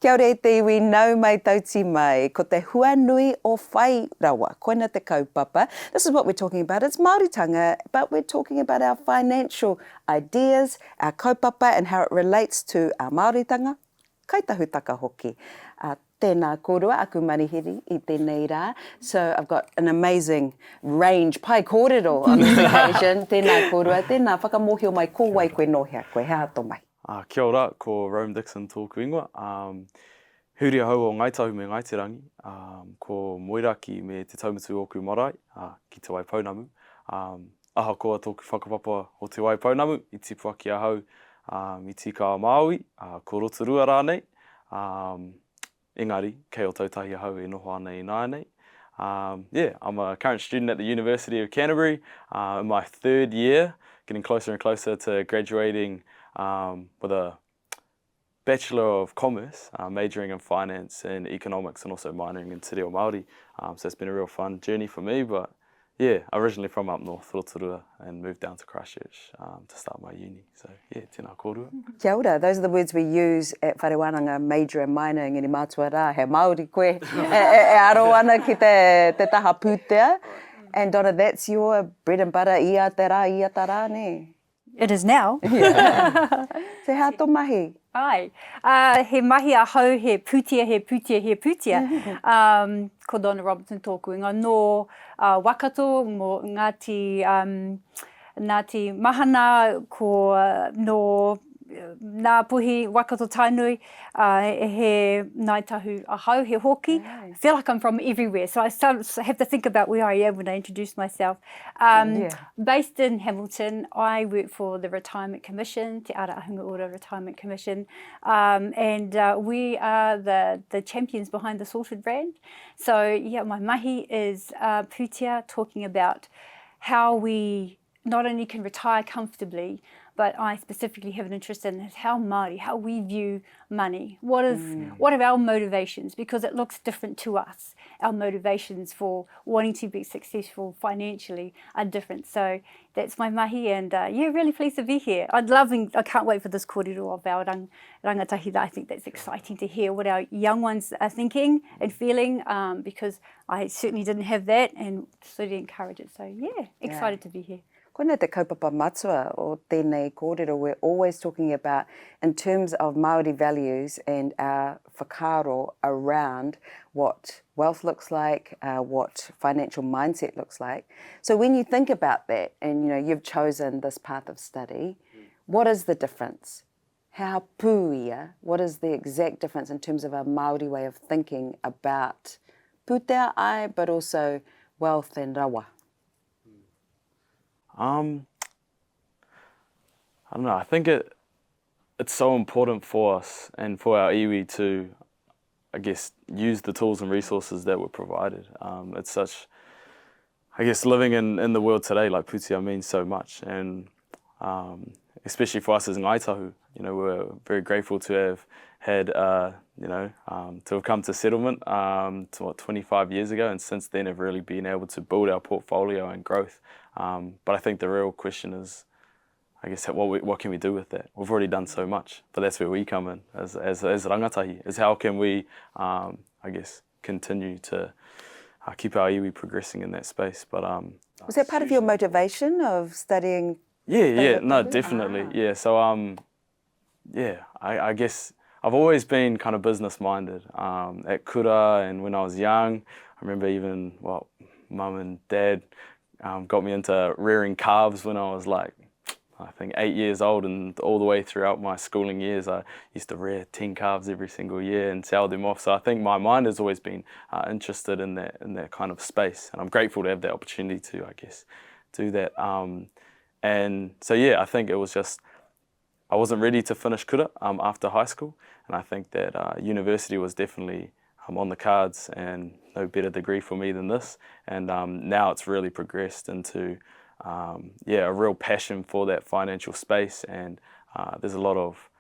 Kia ora e te iwi, nau mai tauti mai, ko te Huanui o Whai Rawa, koina te kaupapa. This is what we're talking about. It's Māoritanga, but we're talking about our financial ideas, our kaupapa, and how it relates to our Māoritanga, kaitahutaka hoki. Tēnā kōrero, aku marihiri i tēnei rā. So I've got an amazing range, pai kōrero on this occasion. Tēnā kōrero, tēnā whakamohio mai, ko wai koe nohea, koe hea ato mai. Kia ora, ko Rohm Dixon tōku ingoa. Huria hau o ngaitahu me ngaiterangi, ko moiraki me te taumatu oku marae, ki te waipounamu. Ahakoa tōku whakapapa o te waipounamu, i tipu aki ahau, i tika Māui, ko rotorua rānei. Engari, kei o tautahi ahau e noho ana i nānei. I'm a current student at the University of Canterbury, in my third year, getting closer and closer to graduating with a Bachelor of Commerce, majoring in finance and economics, and also minoring in te reo Māori. So it's been a real fun journey for me, but yeah, originally from up north, Rotorua, and moved down to Christchurch to start my uni. So yeah, tēnā kōrero. Kia ora, those are the words we use at Wharewananga, major and minor, ngeni mātua rā, he Māori koe, e aro ana ki te taha pūtea. And Donna, that's your bread and butter, ia te rā, ne? It is now. Yeah. Te hea tō mahi? Ai. He mahi a hau, he pūtea. Ko Donna Robertson tōku inga. No wakato, mo Ngāti Mahana, ko no Ngā puhi wakato tainui, he ngaitahu ahau, he hoki. I feel like I'm from everywhere, so I have to think about where I am when I introduce myself. Based in Hamilton, I work for the Retirement Commission, Te Ara Ahunga Ora Retirement Commission, and we are the champions behind the Sorted brand. So yeah, my mahi is pūtea, talking about how we not only can retire comfortably, but I specifically have an interest in how Māori, how we view money. What are our motivations? Because it looks different to us. Our motivations for wanting to be successful financially are different. So that's my mahi, and yeah, really pleased to be here. I can't wait for this kōrero of our rangatahi. I think that's exciting to hear what our young ones are thinking and feeling, because I certainly didn't have that, and certainly encourage it. So yeah, excited to be here. Koina te kaupapa matua o tēnei kōrero, we're always talking about in terms of Māori values and our whakaaro around what wealth looks like, what financial mindset looks like. So when you think about that, and you know you've chosen this path of study, what is the difference? How pūia, what is the exact difference in terms of our Māori way of thinking about pūtea ai, but also wealth and rawa? I don't know, I think it's so important for us and for our iwi to, I guess, use the tools and resources that were provided. It's such, I guess, living in the world today, like pūtea means so much, and especially for us as ngaitahu, you know, we're very grateful to have had, to have come to settlement 25 years ago, and since then have really been able to build our portfolio and growth. But I think the real question is, I guess, what can we do with that? We've already done so much, but that's where we come in as rangatahi, is how can we, I guess, continue to keep our iwi progressing in that space. But was that part of your motivation of studying? Yeah, no, definitely, yeah. So I guess I've always been kind of business-minded. At kura and when I was young, I remember even, mum and dad got me into rearing calves when I was like, I think 8 years old, and all the way throughout my schooling years I used to rear 10 calves every single year and sell them off. So I think my mind has always been interested in that kind of space, and I'm grateful to have the opportunity to, I guess, do that. And so yeah, I think it was just, I wasn't ready to finish kura after high school, and I think that university was definitely on the cards, and no better degree for me than this. And now it's really progressed into a real passion for that financial space, and there's a lot of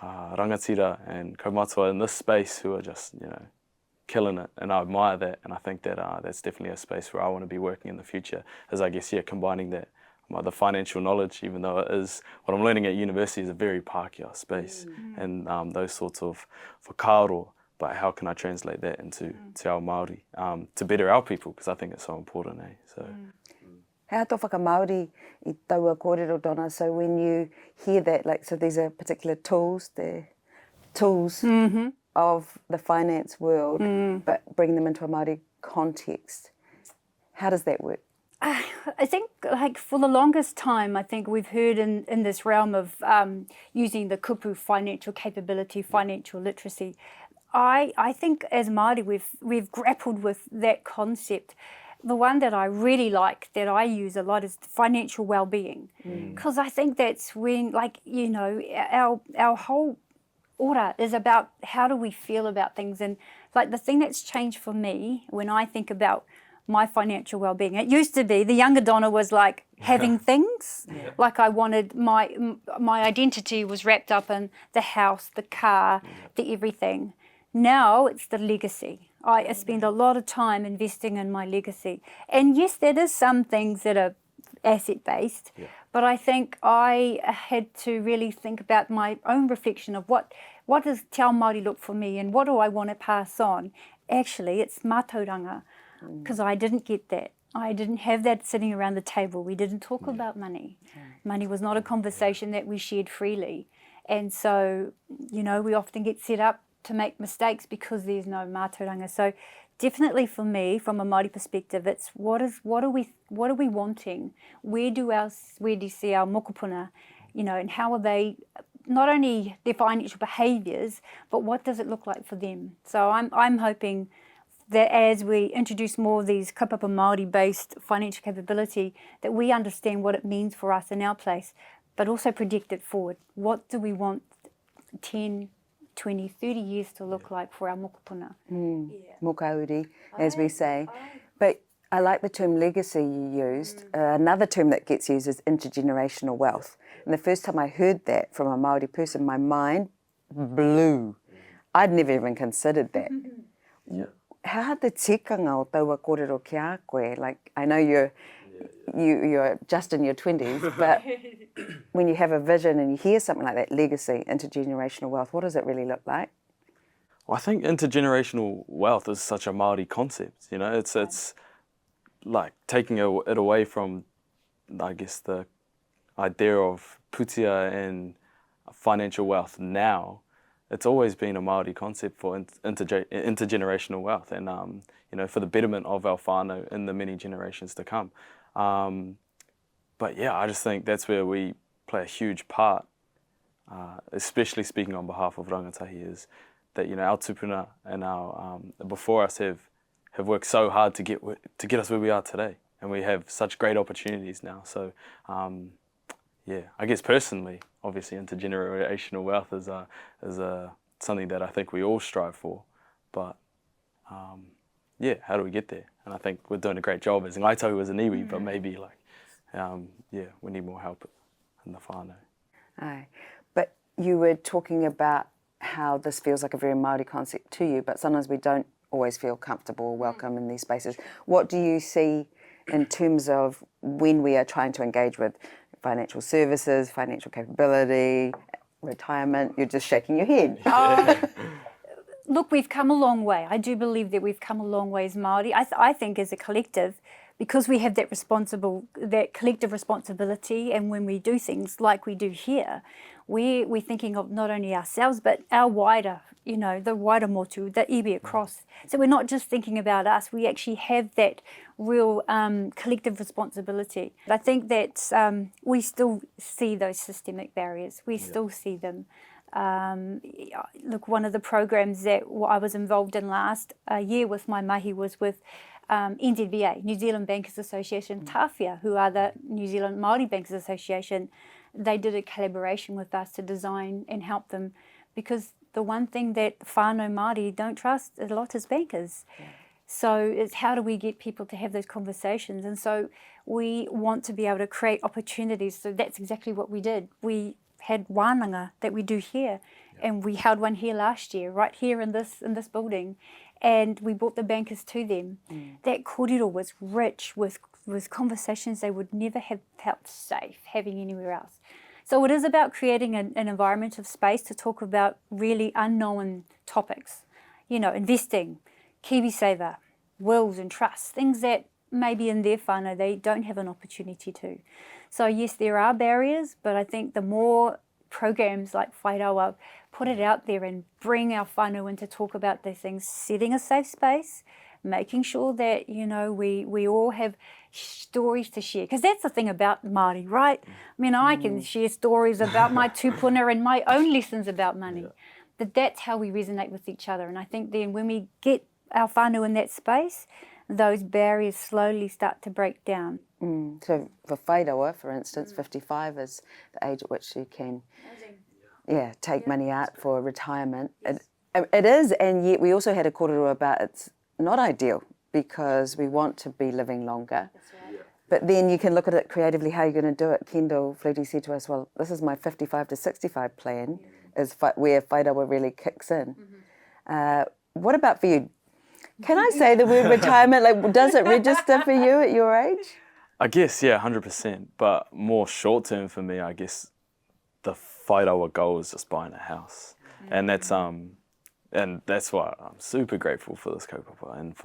rangatira and kaumatua in this space who are just, killing it, and I admire that, and I think that that's definitely a space where I want to be working in the future, as I guess, combining that the financial knowledge, even though it is, what I'm learning at university is a very Pākehā space and those sorts of whakaaro, but how can I translate that into te ao Māori to better our people, because I think it's so important, eh? So. Hea tō whakamauri I taua kōrero, Donna, so when you hear that, like, so these are particular tools, they're tools of the finance world, but bring them into a Māori context. How does that work? I think, like, for the longest time, I think we've heard in this realm of using the kupu, financial capability, financial literacy. I think as Māori, we've grappled with that concept. The one that I really like, that I use a lot, is financial well-being, because I think that's when, like, you know, our whole ora is about how do we feel about things. And like the thing that's changed for me when I think about my financial well-being, it used to be the younger Donna was like having things, like I wanted my identity was wrapped up in the house, the car, the everything. Now it's the legacy. I spend a lot of time investing in my legacy. And yes, there is some things that are asset-based, but I think I had to really think about my own reflection of what does Te Ao Māori look for me and what do I want to pass on. Actually, it's mātauranga, because I didn't get that. I didn't have that sitting around the table. We didn't talk about money. Money was not a conversation that we shared freely. And so, you know, we often get set up to make mistakes because there's no mātauranga. So definitely for me, from a Māori perspective, it's what are we wanting? Where do you see our mokopuna, you know, and how are they, not only their financial behaviours, but what does it look like for them? So I'm hoping that as we introduce more of these kaupapa Māori-based financial capability, that we understand what it means for us in our place, but also project it forward. What do we want 10, 20, 30 years to look like for our mokopuna? Mokauri, as we say. But I like the term legacy you used. Another term that gets used is intergenerational wealth. And the first time I heard that from a Māori person, my mind blew. I'd never even considered that. How the tikanga o taua kōrero ki a koe? Like, I know you're just in your 20s, but when you have a vision and you hear something like that, legacy, intergenerational wealth, what does it really look like? Well, I think intergenerational wealth is such a Māori concept, you know, it's like taking it away from, I guess, the idea of pūtea and financial wealth now. It's always been a Māori concept for intergenerational wealth and, you know, for the betterment of our whānau in the many generations to come. But yeah, I just think that's where we play a huge part, especially speaking on behalf of rangatahi, is that, you know, our tupuna and our before us have worked so hard to get us where we are today, and we have such great opportunities now. So yeah, I guess personally, obviously intergenerational wealth is something that I think we all strive for, but yeah, how do we get there? And I think we're doing a great job as Ngaitahu as an iwi, but maybe like, yeah, we need more help in the whānau. Aye. But you were talking about how this feels like a very Māori concept to you, but sometimes we don't always feel comfortable or welcome in these spaces. What do you see in terms of when we are trying to engage with financial services, financial capability, retirement? You're just shaking your head. Look, we've come a long way. I do believe that we've come a long way as Māori. I think as a collective, because we have that collective responsibility, and when we do things like we do here, we're thinking of not only ourselves, but our wider, you know, the wider motu, the iwi across. So we're not just thinking about us, we actually have that real collective responsibility. I think that we still see those systemic barriers. We still see them. Look, one of the programs that I was involved in last year with my mahi was with NZBA, New Zealand Bankers Association, Tāwhia, who are the New Zealand Māori Bankers Association. They did a collaboration with us to design and help them, because the one thing that whānau Māori don't trust a lot is bankers. So it's how do we get people to have those conversations? And so we want to be able to create opportunities. So that's exactly what we did. We had wānanga that we do here, and we held one here last year, right here in this building, and we brought the bankers to them. That kōrero was rich with with conversations they would never have felt safe having anywhere else. So it is about creating an environment of space to talk about really unknown topics. You know, investing, KiwiSaver, wills and trusts, things that maybe in their whānau they don't have an opportunity to. So yes, there are barriers, but I think the more programs like Whai Rawa put it out there and bring our whānau in to talk about these things, setting a safe space, making sure that, you know, we all have stories to share. Because that's the thing about Māori, right? I mean, I can share stories about my tūpuna and my own lessons about money. But that's how we resonate with each other. And I think then when we get our whānau in that space, those barriers slowly start to break down. So for Whai Rawa, for instance, 55 is the age at which you can take money out for retirement. It is, and yet we also had a kōrero about it's not ideal because we want to be living longer. That's right. But then you can look at it creatively, how you're going to do it. Kendall Flutie said to us, well, this is my 55 to 65 plan, is where Whai Rawa really kicks in. What about for you? Can I say the word retirement? Like, does it register for you at your age? I guess, yeah, 100%. But more short term for me, I guess the Whai Rawa goal is just buying a house. And that's why I'm super grateful for this kaupapa and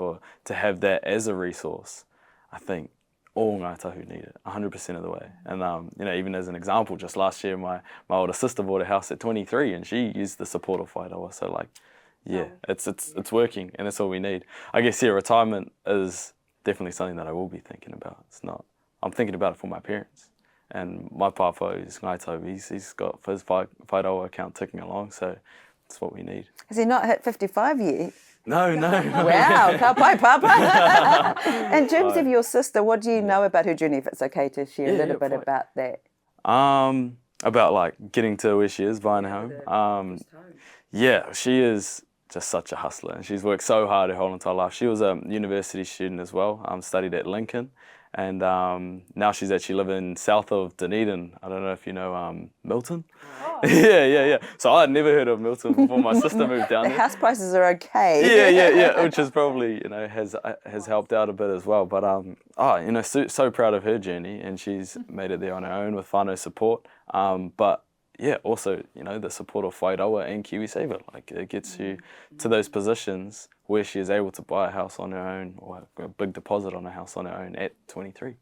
to have that as a resource. I think all ngā tahu need it 100% of the way. And you know, even as an example, just last year my older sister bought a house at 23 and she used the support of Whai Rawa. So like, yeah, it's working and that's all we need. I guess, yeah, retirement is definitely something that I will be thinking about. I'm thinking about it for my parents. And my papa, who's ngā tahu, he's got his Whai Rawa account ticking along, so that's what we need. Has he not hit 55 yet? No. Wow, ka pai papa. In terms of your sister, what do you know about her journey, if it's okay to share a little bit about that? About like getting to where she is, buying a home. Yeah, she is just such a hustler and she's worked so hard her whole entire life. She was a university student as well, studied at Lincoln. And now she's actually living south of Dunedin. I don't know if you know Milton. Oh. Yeah. So I'd never heard of Milton before my sister moved down there. The house prices are okay. Yeah, which is probably, you know, has helped out a bit as well. But you know, so proud of her journey, and she's made it there on her own with whānau support. But yeah, also, you know, the support of Whai Rawa and KiwiSaver, like it gets you to those positions where she is able to buy a house on her own or a big deposit on a house on her own at 23.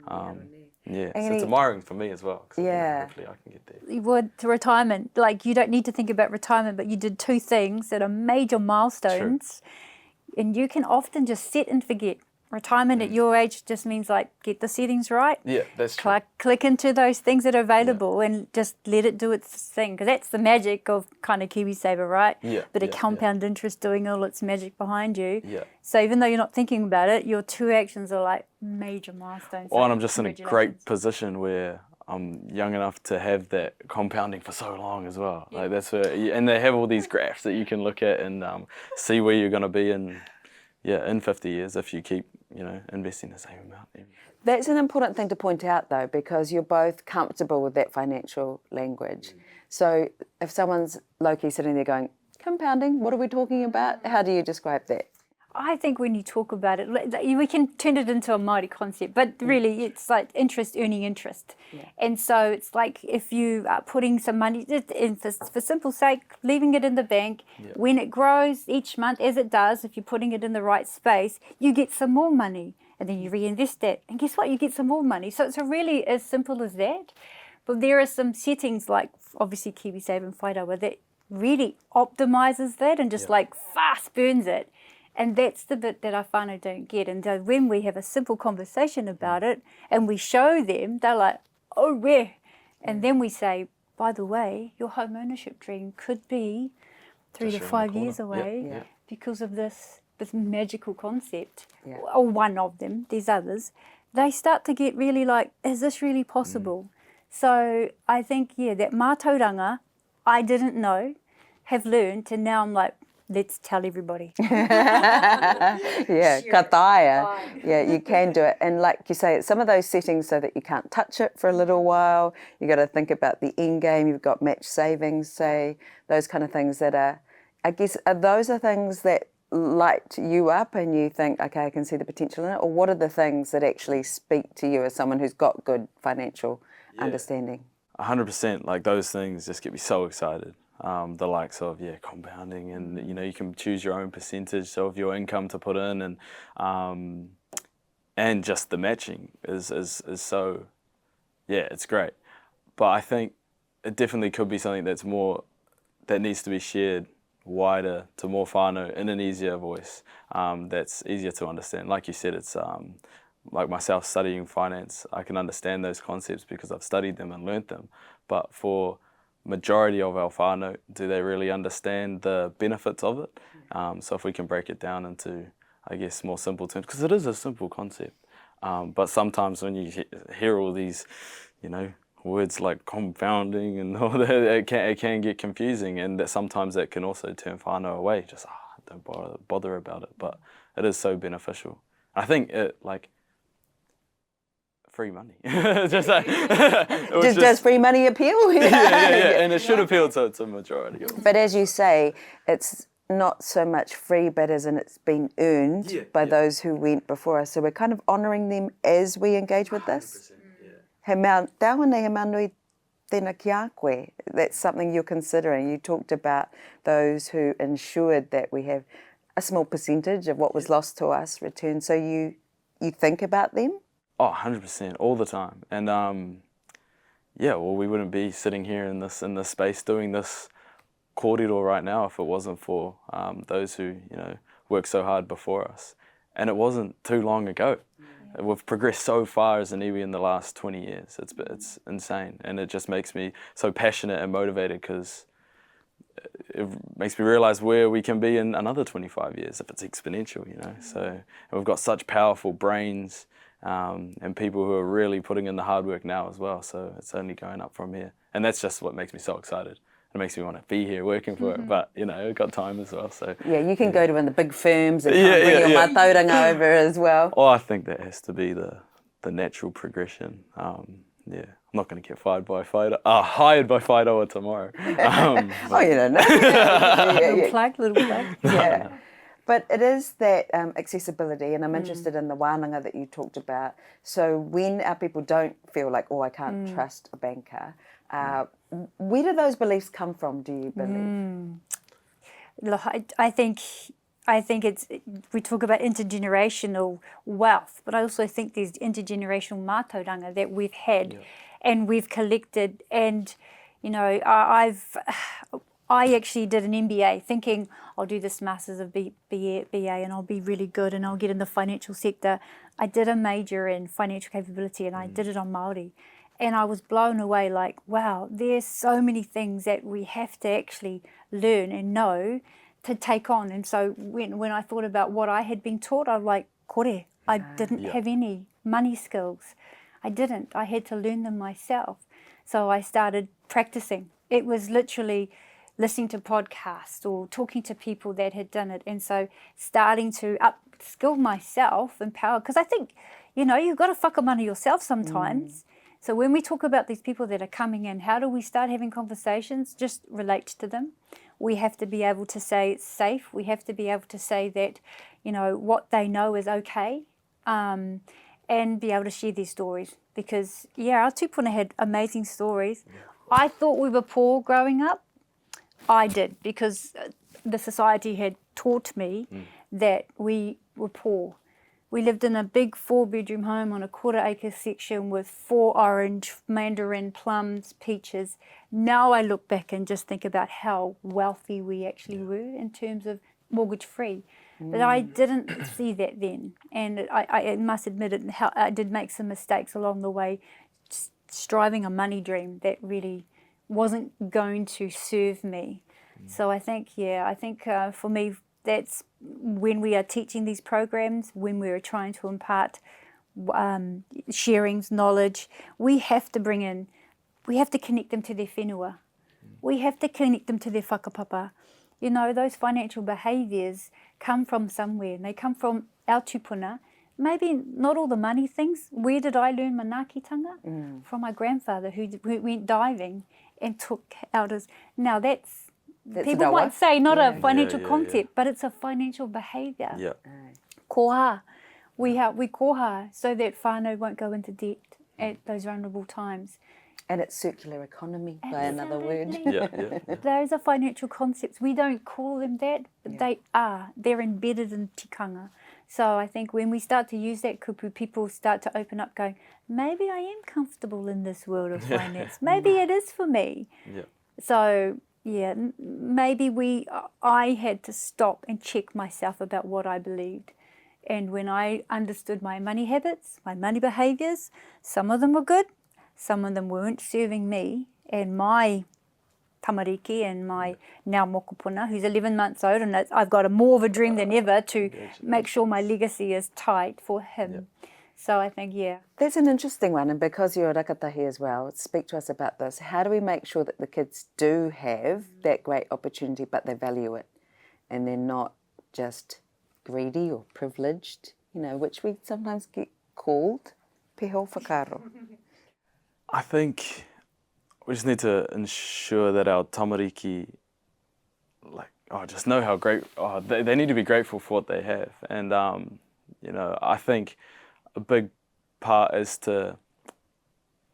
So it's admiring for me as well. Hopefully I can get there. You would to retirement, like you don't need to think about retirement, but you did two things that are major milestones. True. And you can often just sit and forget. Retirement at your age just means like get the settings right. Yeah, that's true. Click into those things that are available and just let it do its thing. Because that's the magic of kind of KiwiSaver, right? Yeah. But a compound interest doing all its magic behind you. Yeah. So even though you're not thinking about it, your two actions are like major milestones. Well, and I'm just in a great position where I'm young enough to have that compounding for so long as well. Yeah. Like that's where, and they have all these graphs that you can look at and see where you're going to be in 50 years if you keep, you know, investing the same amount. That's an important thing to point out though, because you're both comfortable with that financial language. So if someone's low-key sitting there going, compounding, what are we talking about? How do you describe that? I think when you talk about it, we can turn it into a Māori concept, but really it's like interest earning interest. Yeah. And so it's like if you are putting some money, for simple sake, leaving it in the bank, when it grows each month, as it does, if you're putting it in the right space, you get some more money and then you reinvest that. And guess what? You get some more money. So it's really as simple as that. But there are some settings like obviously KiwiSaver and Whai Rawa that really optimizes that and just like fast burns it. And that's the bit that our whānau don't get. And so when we have a simple conversation about it and we show them, they're like, oh, where? And then we say, by the way, your home ownership dream could be 3 to 5 years away because of this magical concept. Yeah. Or one of them, there's others. They start to get really like, is this really possible? So I think, that mātauranga, I didn't know, have learned, and now I'm like, let's tell everybody. Ka taia. Yeah, you can do it. And like you say, some of those settings so that you can't touch it for a little while. You got to think about the end game. You've got match savings, say, those kind of things that are, I guess, those are things that light you up and you think, okay, I can see the potential in it? Or what are the things that actually speak to you as someone who's got good financial understanding? 100%. Like those things just get me so excited. The likes of compounding, and you can choose your own percentage of your income to put in, and just the matching is so it's great. But I think it definitely could be something that needs to be shared wider to more whānau in an easier voice, that's easier to understand. Like you said, it's like myself studying finance, I can understand those concepts because I've studied them and learnt them. But for majority of our whānau, do they really understand the benefits of it? So if we can break it down into, I guess, more simple terms, because it is a simple concept. But sometimes when you hear all these, words like compounding and all that, it can get confusing, and that sometimes that can also turn whānau away. Just don't bother about it. But it is so beneficial. I think it free money. Does free money appeal? And it should appeal to a majority of. But as you say, it's not so much free, but as in it's been earned by those who went before us. So we're kind of honouring them as we engage with this. He taone he manui tēnā ki a koe. That's something you're considering. You talked about those who ensured that we have a small percentage of what was lost to us returned. So you think about them? Oh, 100%, all the time. And well, we wouldn't be sitting here in this space doing this kōrero right now if it wasn't for those who worked so hard before us. And it wasn't too long ago. We've progressed so far as an iwi in the last 20 years. It's insane, and it just makes me so passionate and motivated because it makes me realise where we can be in another 25 years if it's exponential, So and we've got such powerful brains and people who are really putting in the hard work now as well. So it's only going up from here, and that's just what makes me so excited. It makes me want to be here working for it, but I've got time as well. So you can go to one of the big firms and bring your mātauranga over as well. Oh, I think that has to be the natural progression. I'm not going to get hired by Whai Rawa tomorrow. You don't know. Little plug. Yeah. But it is that accessibility, and I'm interested in the wānanga that you talked about. So when our people don't feel like, I can't trust a banker, where do those beliefs come from, do you believe? Look, I think we talk about intergenerational wealth, but I also think there's intergenerational mātauranga that we've had and we've collected. And, I actually did an MBA thinking I'll do this Masters of BA and I'll be really good and I'll get in the financial sector. I did a major in financial capability and I did it on Māori. And I was blown away, like, wow, there's so many things that we have to actually learn and know to take on. And so when I thought about what I had been taught, I was like, kore, I didn't have any money skills. I didn't. I had to learn them myself. So I started practicing. It was literally listening to podcasts or talking to people that had done it. And so starting to upskill myself, empower, because I think, you've got to whakamana yourself sometimes. So when we talk about these people that are coming in, how do we start having conversations? Just relate to them. We have to be able to say it's safe. We have to be able to say that, what they know is okay, and be able to share their stories. Because, our tupuna had amazing stories. I thought we were poor growing up. I did, because the society had taught me that we were poor. We lived in a big 4-bedroom home on a 1/4-acre section with 4 orange, mandarin, plums, peaches. Now I look back and just think about how wealthy we actually were in terms of mortgage free. But I didn't see that then. And I must admit I did make some mistakes along the way, striving a money dream that really wasn't going to serve me. So I think, for me, that's when we are teaching these programs, when we are trying to impart sharing knowledge, we have to connect them to their whenua. We have to connect them to their whakapapa. Those financial behaviours come from somewhere, and they come from our tupuna. Maybe not all the money things. Where did I learn manaakitanga? From my grandfather who went diving and took out his... Now That's people rawa. might say not a financial Yeah. concept, but it's a financial behaviour. Yeah. Koha. We koha so that whānau won't go into debt at those vulnerable times. And it's circular economy, by another word. Absolutely. Those are financial concepts. We don't call them that, but they are. They're embedded in tikanga. So I think when we start to use that kupu, people start to open up going, maybe I am comfortable in this world of finance. Maybe it is for me. Yeah. So, yeah, maybe I had to stop and check myself about what I believed. And when I understood my money habits, my money behaviours, some of them were good, some of them weren't serving me and my tamariki and my now mokopuna, who's 11 months old, and I've got more of a dream than ever to make sure my legacy is tight for him. So I think, That's an interesting one, and because you're a rakatahi as well, speak to us about this. How do we make sure that the kids do have that great opportunity, but they value it, and they're not just greedy or privileged, which we sometimes get called peho whakaaro? I think we just need to ensure that our tamariki, just know how great, they need to be grateful for what they have. And, I think a big part as to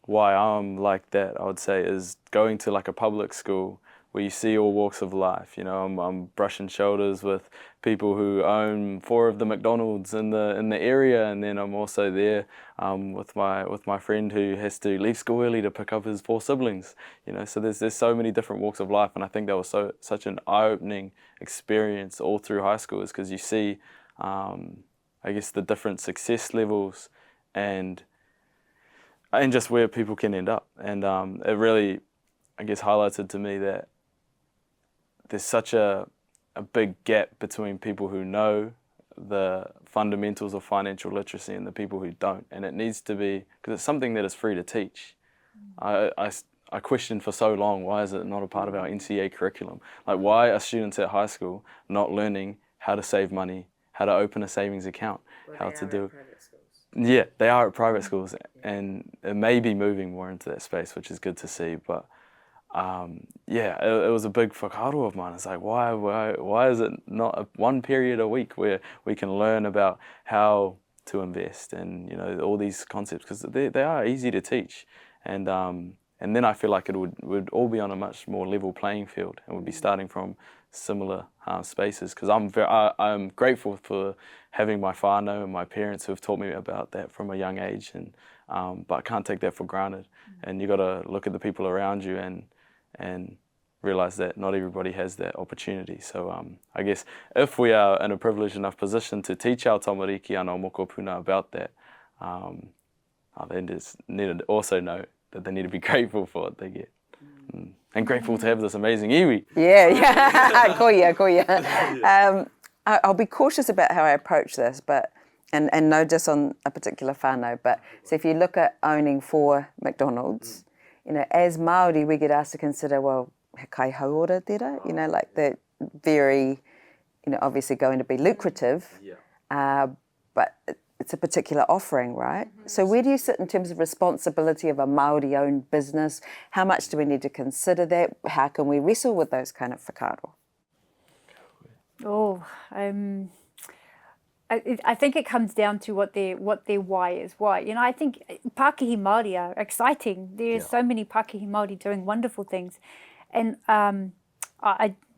why I'm like that, I would say, is going to like a public school where you see all walks of life. I'm brushing shoulders with people who own 4 of the McDonald's in the area, and then I'm also there with my friend who has to leave school early to pick up his 4 siblings. So there's so many different walks of life, and I think that was such an eye-opening experience all through high school, is because you see, I guess, the different success levels and just where people can end up, and it really, I guess, highlighted to me that there's such a big gap between people who know the fundamentals of financial literacy and the people who don't. And it needs to be, because it's something that is free to teach. I questioned for so long, why is it not a part of our NCA curriculum? Like, why are students at high school not learning how to save money, how to open a savings account, how to do... Yeah, they are at private schools, and it may be moving more into that space, which is good to see. But it was a big whakaaro of mine. It's like, why is it not one period a week where we can learn about how to invest and all these concepts, because they are easy to teach, and then I feel like it would all be on a much more level playing field, and would be starting from similar spaces, because I'm grateful for having my whānau and my parents who have taught me about that from a young age, and but I can't take that for granted. And you got to look at the people around you and realize that not everybody has that opportunity. So I guess if we are in a privileged enough position to teach our tamariki and our mokopuna about that, they just need to also know that they need to be grateful for what they get. And grateful to have this amazing iwi. Yeah. Koia. I'll be cautious about how I approach this, but and no diss on a particular whānau, but so if you look at owning 4 McDonald's, as Māori we get asked to consider, well, he kai hauora tera, like the very, obviously going to be lucrative, but it's a particular offering, right? So where do you sit in terms of responsibility of a Māori-owned business? How much do we need to consider that? How can we wrestle with those kind of whakaaro? I think it comes down to what their why is. Why, I think Pākehī Māori are exciting. There's so many Pākehī Māori doing wonderful things, and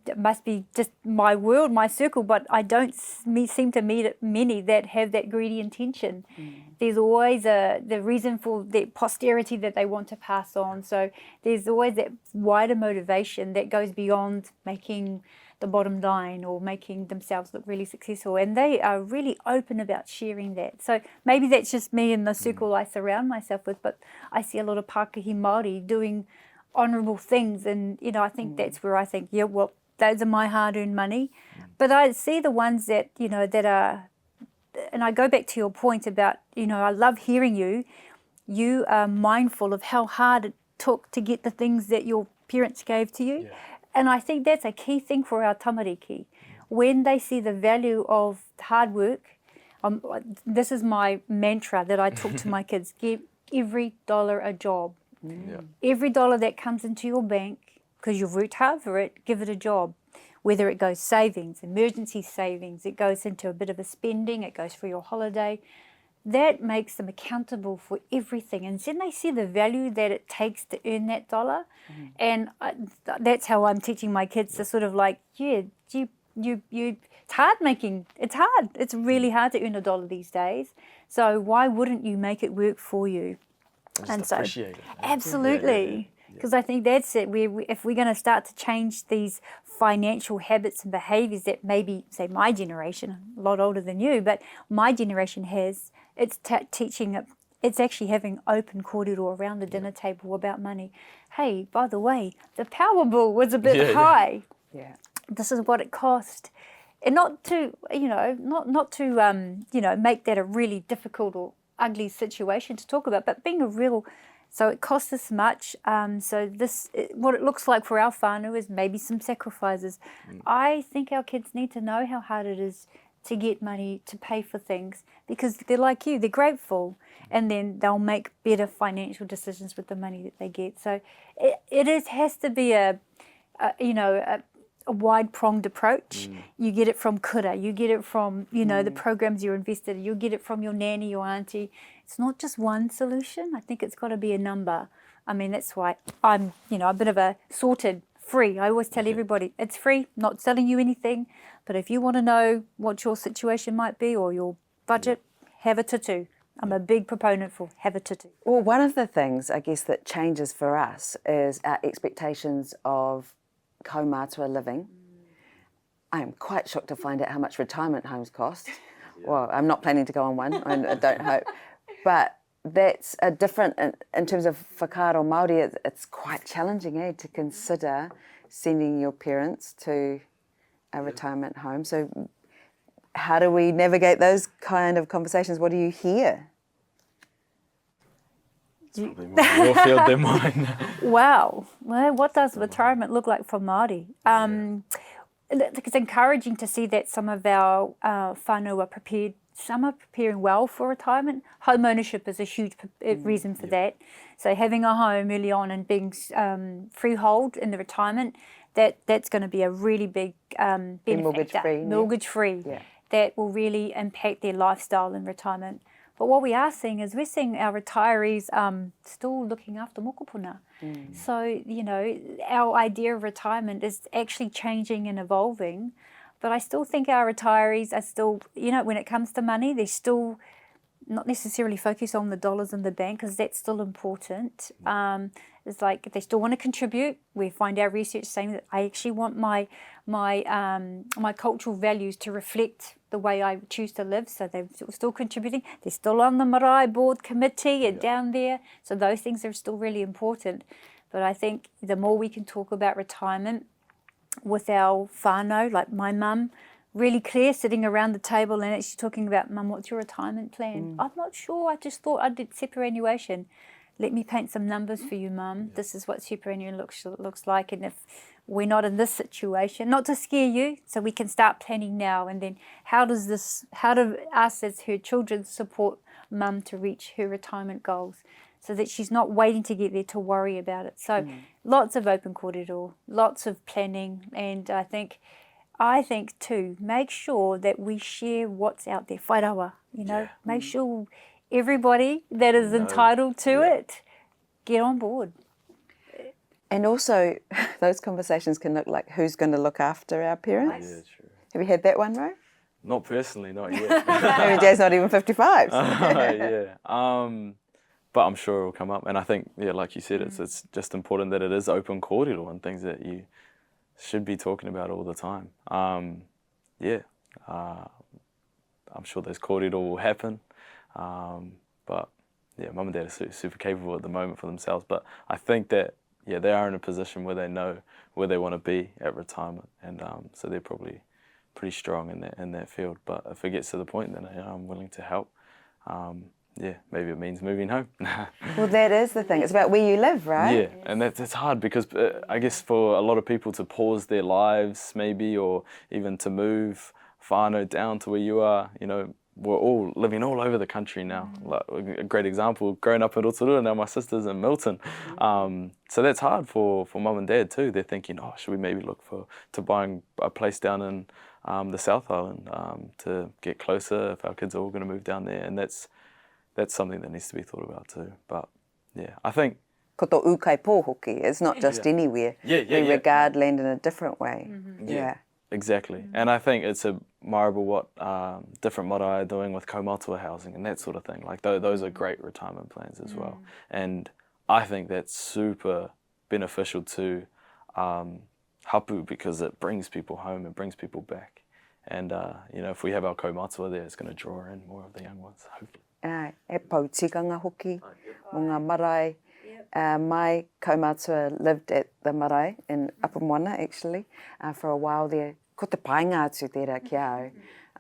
it must be just my world, my circle, but I don't seem to meet many that have that greedy intention. There's always the reason for the posterity that they want to pass on. So there's always that wider motivation that goes beyond making the bottom line or making themselves look really successful, and they are really open about sharing that. So maybe that's just me and the circle I surround myself with, but I see a lot of Pākehī Māori doing honourable things, and I think that's where I think, those are my hard-earned money. But I see the ones that that are, and I go back to your point about I love hearing you are mindful of how hard it took to get the things that your parents gave to you. And I think that's a key thing for our tamariki. When they see the value of hard work, this is my mantra that I talk to my kids: give every dollar a job. Every dollar that comes into your bank, because you've worked hard for it, give it a job. Whether it goes savings, emergency savings, it goes into a bit of a spending, it goes for your holiday. That makes them accountable for everything. And then they see the value that it takes to earn that dollar. And that's how I'm teaching my kids to sort of like, yeah, it's hard making, it's hard. It's really hard to earn a dollar these days. So why wouldn't you make it work for you? Just appreciate it. Absolutely. Because I think that's it. If we're going to start to change these financial habits and behaviours that maybe, say, my generation, a lot older than you, but my generation has, it's teaching, it's actually having open kōrero around the dinner table about money. Hey, by the way, the power bill was a bit high. Yeah. This is what it cost. And not to, not to, make that a really difficult or ugly situation to talk about, but being a real... So it costs this much. So what it looks like for our whānau is maybe some sacrifices. I think our kids need to know how hard it is to get money to pay for things, because they're like you, they're grateful, and then they'll make better financial decisions with the money that they get. So it has to be a wide-pronged approach. You get it from kura, you get it from, the programs you're invested in, you'll get it from your nanny, your auntie. It's not just one solution. I think it's got to be a number. I mean, that's why I'm, a bit of a sorted free. I always tell everybody, it's free, not selling you anything, but if you want to know what your situation might be or your budget, have a tutu. I'm a big proponent for have a tutu. Well, one of the things, I guess, that changes for us is our expectations of kaumātua living. I am quite shocked to find out how much retirement homes cost. Well, I'm not planning to go on one, I don't hope. But that's a different, in terms of whakaaro Māori, it's quite challenging, to consider sending your parents to a retirement home. So how do we navigate those kind of conversations? What do you hear? Probably more your field than mine. Wow. Well, what does retirement look like for Māori? It's encouraging to see that some of our whānau are prepared. Some are preparing well for retirement. Home ownership is a huge reason for that. So having a home early on and being freehold in the retirement, that's going to be a really big benefit. Mortgage-free. Mortgage-free. Yeah. That will really impact their lifestyle in retirement. But what we are seeing is we're seeing our retirees still looking after mokopuna. So, our idea of retirement is actually changing and evolving. But I still think our retirees are still, when it comes to money, they're still not necessarily focused on the dollars in the bank, because that's still important. It's like they still want to contribute. We find our research saying that I actually want my cultural values to reflect the way I choose to live. So they're still contributing. They're still on the marae board committee and down there. So those things are still really important. But I think the more we can talk about retirement with our whānau, like my mum, really clear, sitting around the table and actually talking about, Mum, what's your retirement plan? I'm not sure, I just thought I did superannuation. Let me paint some numbers for you, Mum. This is what superannuation looks like, and if we're not in this situation, not to scare you, so we can start planning now. And then how do us as her children support Mum to reach her retirement goals, so that she's not waiting to get there to worry about it. So lots of open kōrero, lots of planning, and I think too, make sure that we share what's out there. Whai Rawa, make sure everybody that is entitled to it, get on board. And also, those conversations can look like who's going to look after our parents. Yeah, true. Have you had that one, Ro? Not personally, not yet. Maybe Jay's not even 55. But I'm sure it will come up. And I think, like you said, it's just important that it is open kōrero and things that you should be talking about all the time. I'm sure those kōrero will happen. But Mum and Dad are super capable at the moment for themselves. But I think that, they are in a position where they know where they want to be at retirement. And so they're probably pretty strong in that field. But if it gets to the point, then I'm willing to help. Maybe it means moving home. Well, that is the thing. It's about where you live, right? Yeah, and that's hard because I guess for a lot of people to pause their lives maybe, or even to move whānau down to where you are, we're all living all over the country now. Like, a great example, growing up in Rotorua, now my sister's in Milton. So that's hard for mum and dad too. They're thinking, oh, should we maybe look to buying a place down in the South Island to get closer if our kids are all going to move down there? And that's something that needs to be thought about too. But yeah, I think Koto ukai pō hoki. It's not just anywhere. We regard land in a different way. Exactly. And I think it's admirable what different marae are doing with kaumātua housing and that sort of thing. Like those are great retirement plans as well. And I think that's super beneficial to hapu because it brings people home, it brings people back. And you know, if we have our kaumātua there, it's going to draw in more of the young ones, hopefully. E pautikanga hoki o ngā marae. My kaumātua lived at the marae in Upper Moana, actually, for a while there. Ko te painga atu tērā ki au.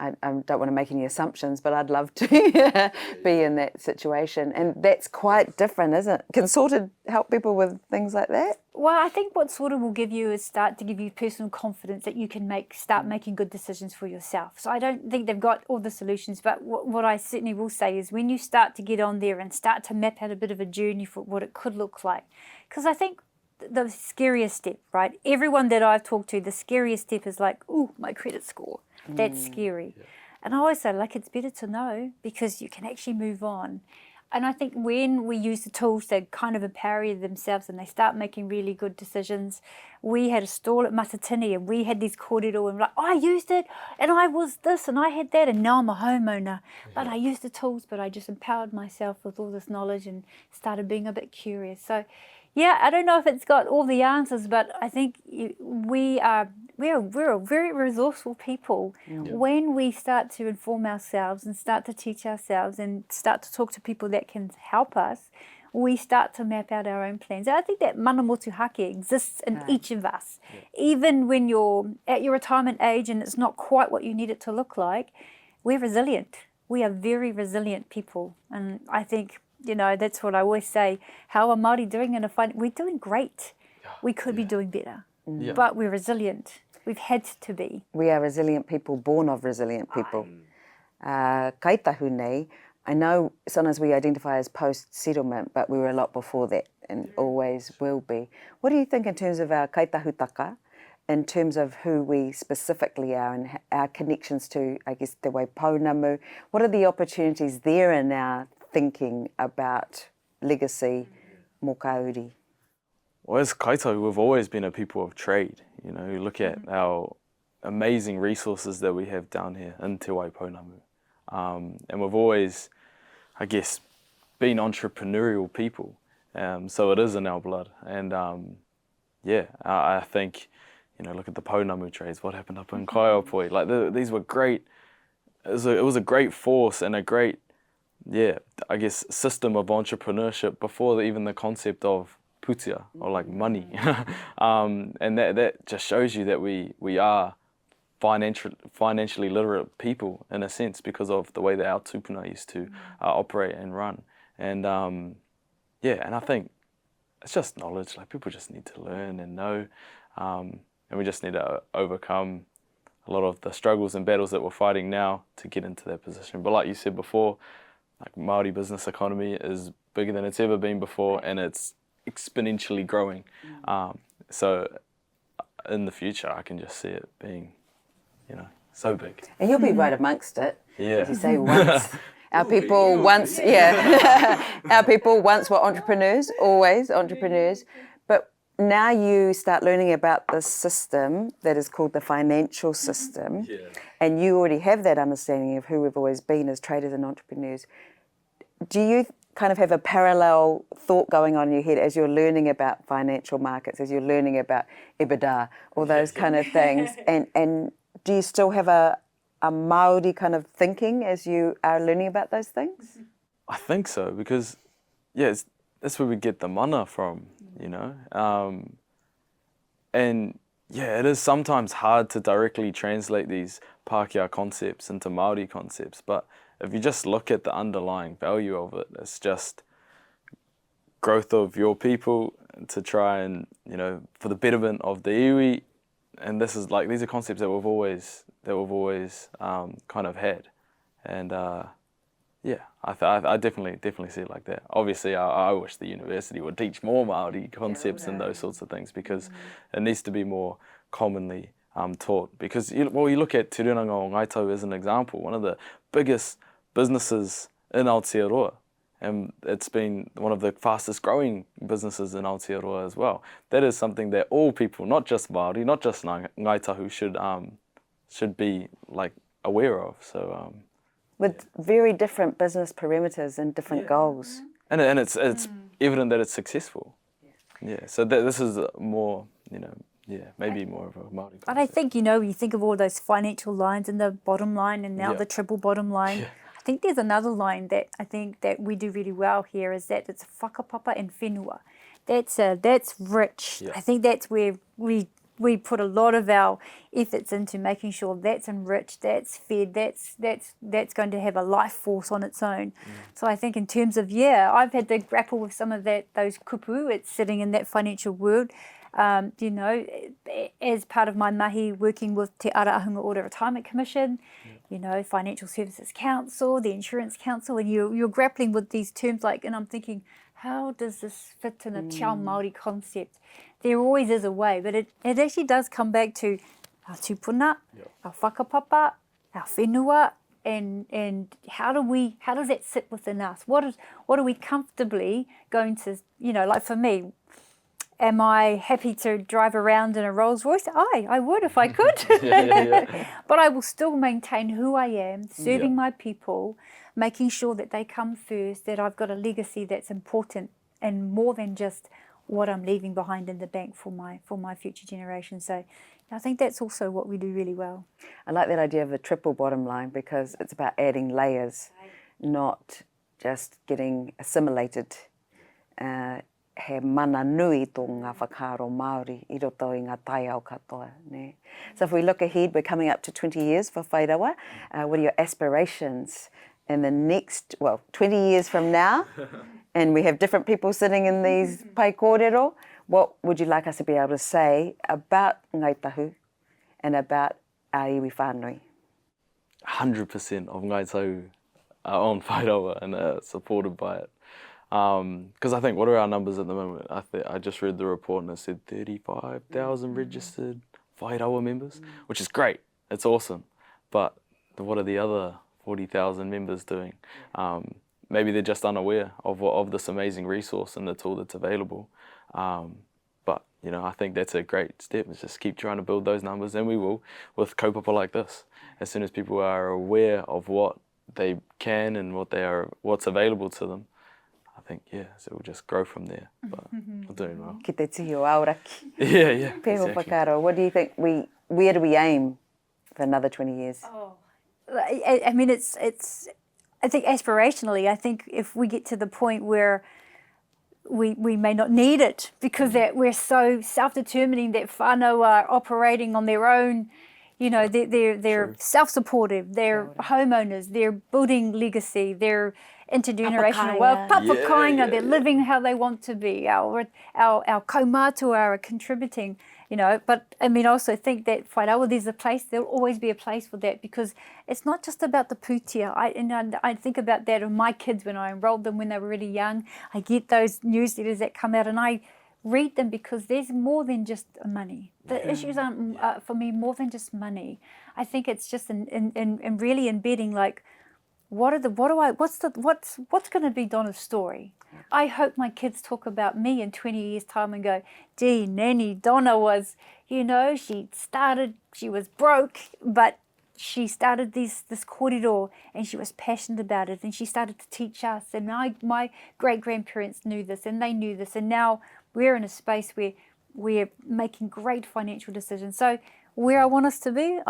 I don't want to make any assumptions, but I'd love to be in that situation. And that's quite different, isn't it? Can sorted help people with things like that? Well, I think what sorted will give you is start to give you personal confidence that you can start making good decisions for yourself. So I don't think they've got all the solutions, but what I certainly will say is when you start to get on there and start to map out a bit of a journey for what it could look like. Because I think the scariest step, right? Everyone that I've talked to, the scariest step is like, ooh, my credit score. That's scary. Yeah. And I always say, like, it's better to know because you can actually move on. And I think when we use the tools to kind of empower themselves and they start making really good decisions, we had a stall at Matatini and we had these kōrero and we're like, oh, I used it and I was this and I had that and now I'm a homeowner. But I used the tools, but I just empowered myself with all this knowledge and started being a bit curious. So, yeah, I don't know if it's got all the answers, but I think we're a very resourceful people. When we start to inform ourselves and start to teach ourselves and start to talk to people that can help us, we start to map out our own plans. And I think that mana motuhake exists in each of us. Even when you're at your retirement age and it's not quite what you need it to look like, we're resilient. We are very resilient people. And I think, you know, that's what I always say. How are Māori doing in a fight? We're doing great. We could be doing better, but we're resilient. We've had to be. We are resilient people, born of resilient people. Kaitahu nei, I know sometimes we identify as post-settlement, but we were a lot before that and always will be. What do you think in terms of our kaitahutaka, in terms of who we specifically are and our connections to, I guess, te Waipounamu? What are the opportunities there in our thinking about legacy mō kauri? Well, as kaitau, we've always been a people of trade. You know, you look at our amazing resources that we have down here in Te Waipounamu. And we've always, I guess, been entrepreneurial people. So it is in our blood. And I think, you know, look at the Pounamu trades, what happened up in Kaiopoi. Like these were great, it was a great force and a great, I guess, system of entrepreneurship before even the concept of pūtea or like money. And that just shows you that we are financially literate people in a sense because of the way that our tupuna used to operate and run. And and I think it's just knowledge. Like people just need to learn and know, and we just need to overcome a lot of the struggles and battles that we're fighting now to get into that position. But like you said before, like Māori business economy is bigger than it's ever been before, and it's exponentially growing. So in the future, I can just see it being, you know, so big. And you'll be right amongst it. Yeah. As you say, once our people once, our people once were entrepreneurs, always entrepreneurs. But now you start learning about this system that is called the financial system, and you already have that understanding of who we've always been as traders and entrepreneurs. Do you kind of have a parallel thought going on in your head as you're learning about financial markets, as you're learning about EBITDA, all those kind of things? And do you still have a Māori kind of thinking as you are learning about those things? I think so, because, that's where we get the mana from, you know? And, it is sometimes hard to directly translate these Pākehā concepts into Māori concepts, but if you just look at the underlying value of it, it's just growth of your people to try and, you know, for the betterment of the iwi. And this is like, these are concepts that we've always kind of had. And yeah, I definitely see it like that. Obviously, I wish the university would teach more Māori concepts and those sorts of things, because it needs to be more commonly taught. Because you look at Te Rūnanga o Ngaitau as an example, one of the biggest businesses in Aotearoa, and it's been one of the fastest growing businesses in Aotearoa as well. That is something that all people, not just Māori, not just Ngaitahu, should be like aware of. So. With very different business perimeters and different goals. And it's evident that it's successful. Yeah, so this is more, maybe more of a Māori concept. But I think, when you think of all those financial lines and the bottom line and now the triple bottom line, I think there's another line that I think that we do really well here, is that it's whakapapa and whenua. That's rich. I think that's where we put a lot of our efforts into making sure that's enriched, that's fed, that's going to have a life force on its own. So I think in terms of, I've had to grapple with some of those kupu. It's sitting in that financial world. As part of my mahi, working with Te Ara Ahunga Order Retirement Commission, Financial Services Council, the Insurance Council, and you're grappling with these terms and I'm thinking, how does this fit in a Te Ao Māori concept? There always is a way, but it actually does come back to our tupuna, our whakapapa, our whenua, and how does that sit within us? What are we comfortably going to, like for me, am I happy to drive around in a Rolls Royce? I would if I could. But I will still maintain who I am, serving my people, making sure that they come first, that I've got a legacy that's important and more than just what I'm leaving behind in the bank for my future generations. So I think that's also what we do really well. I like that idea of a triple bottom line, because it's about adding layers, not just getting assimilated. He mana nui tō ngā whakaaro Māori i roto i ngā tai ao katoa. Ne? So if we look ahead, we're coming up to 20 years for Whai Rawa. What are your aspirations in the next, 20 years from now? And we have different people sitting in these pai kōrero. What would you like us to be able to say about Ngaitahu and about our iwi whānui? 100% of Ngaitahu are on Whai Rawa and are supported by it. Because I think, what are our numbers at the moment? I just read the report and it said 35,000 registered Whai Rawa members, which is great. It's awesome. But what are the other 40,000 members doing? Maybe they're just unaware of this amazing resource and the tool that's available. But I think that's a great step. Is just keep trying to build those numbers, and we will with kaupapa like this. As soon as people are aware of what they can and what's available to them, I think, so we'll just grow from there. But we're doing well. Ki te tihi o auraki. Yeah. Pēho Exactly. whakaaro, what do you think where do we aim for another 20 years? I mean, I think aspirationally, I think if we get to the point where we may not need it, because that we're so self-determining that whānau are operating on their own, they're self-supportive, they're homeowners, they're building legacy, they're intergenerational wealth, papakainga, they're living how they want to be, our kaumātua are contributing, but I mean, also think that Whai Rawa, there'll always be a place for that, because it's not just about the pūtea. I think about that of my kids when I enrolled them when they were really young. I get those newsletters that come out and I read them, because there's more than just money. The issues aren't, for me, more than just money. I think it's just in really embedding, like, what's going to be Donna's story? I hope my kids talk about me in 20 years' time and go, gee, Nanny, Donna was, she was broke, but she started this kōrero and she was passionate about it, and she started to teach us, and my great-grandparents knew this and they knew this, and now we're in a space where we're making great financial decisions. So where I want us to be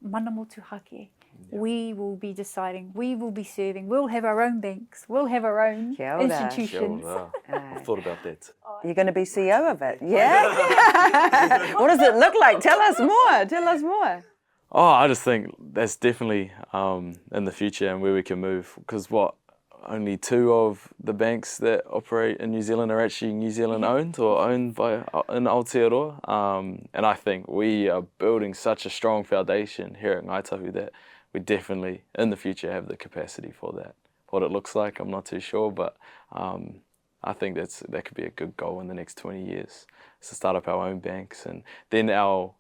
mana motu hake. We will be deciding, we will be serving, we'll have our own banks, we'll have our own institutions. I've thought about that. You're going to be CEO of it, yeah? What does it look like? Tell us more. Oh, I just think that's definitely in the future and where we can move, because only 2 of the banks that operate in New Zealand are actually New Zealand owned or owned by in Aotearoa. And I think we are building such a strong foundation here at Ngaitahu that we definitely, in the future, have the capacity for that. What it looks like, I'm not too sure, but I think that could be a good goal in the next 20 years, is to start up our own banks, and then our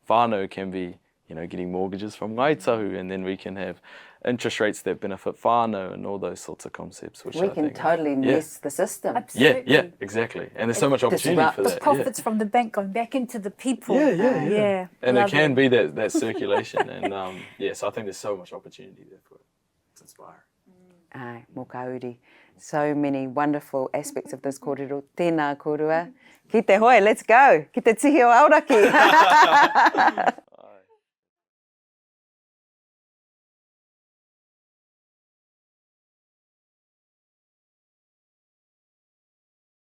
whānau can be, getting mortgages from ngaitahu, and then we can have interest rates that benefit whānau and all those sorts of concepts. Which We I can think totally mess the system. Absolutely. Yeah, exactly. And there's so much opportunity disrupt for The that. profits from the bank going back into the people. Yeah. And love it can it. be that circulation. And so I think there's so much opportunity there for it. It's inspiring. Ai, mō kauri. So many wonderful aspects of this kōrero. Tēnā kōrua. Ki te hoe, let's go. Ki te tihi o Aoraki.